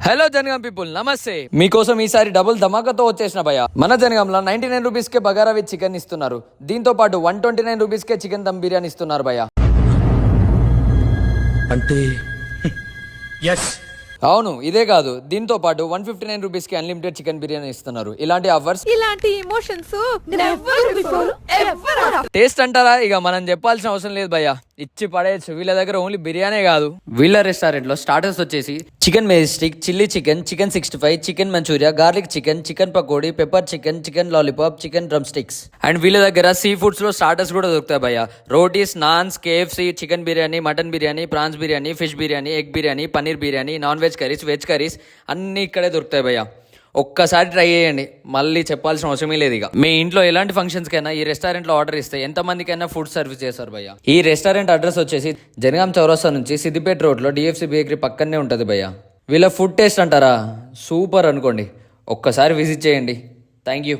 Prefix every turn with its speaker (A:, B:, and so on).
A: Hello Jangaon people, నమస్తే. మీకోసం ఈసారి డబుల్ ధమాకాతో వచ్చేసిన భయ. మన జనగాంలో 99 rupees K bagara with chicken ఇస్తున్నారు. దీంతో పాటు 129 రూపీస్ కే చికెన్ దమ్ బిర్యానీ ఇస్తున్నారు భయ.
B: అంటే ఎస్,
A: అవును, ఇదే కాదు, దీంతో పాటు 159 రూపీస్ కి అన్లిమిటెడ్ చికెన్ బిర్యానీ ఇస్తున్నారు. ఇలాంటి ఆఫర్స్,
C: ఇలాంటి emotions never before ever.
A: Taste అంటారా, ఇక మనం చెప్పాల్సిన అవసరం లేదు భయ్య, ఇచ్చి పడేయచ్చు. వీళ్ళ దగ్గర ఓన్లీ బిర్యానీ కాదు, వీళ్ళ రెస్టారెంట్ లో స్టార్టర్స్ వచ్చేసి chicken majestic, chilli chicken, chicken 65, chicken Manchuria, garlic chicken, chicken pakodi, pepper chicken, chicken lollipop, chicken drumsticks. And వీళ్ళ దగ్గర సీ ఫుడ్స్ లో స్టార్టర్స్ కూడా దొరుకుతాయి భయ్య. Rotis, naans, KFC, chicken biryani, mutton biryani, prawns biryani, fish biryani, egg biryani, paneer biryani, non veg curries, veg curries అన్ని ఇక్కడే దొరుకుతాయి భయ్య. ఒక్కసారి ట్రై చేయండి, మళ్ళీ చెప్పాల్సిన అవసరమే లేదు. ఇక మీ ఇంట్లో ఎలాంటి ఫంక్షన్స్ కైనా ఈ రెస్టారెంట్ లో ఆర్డర్ ఇస్తే ఎంతమందికైనా ఫుడ్ సర్వీస్ చేస్తారు భయ్య. ఈ రెస్టారెంట్ అడ్రస్ వచ్చేసి జనగాం చౌరస్తా నుంచి సిద్దిపేట రోడ్ లో డిఎఫ్సి బేకరీ పక్కనే ఉంటది భయ్య. వీళ్ళ ఫుడ్ టేస్ట్ అంటారా, సూపర్ అనుకోండి. ఒక్కసారి విజిట్ చేయండి. Thank you.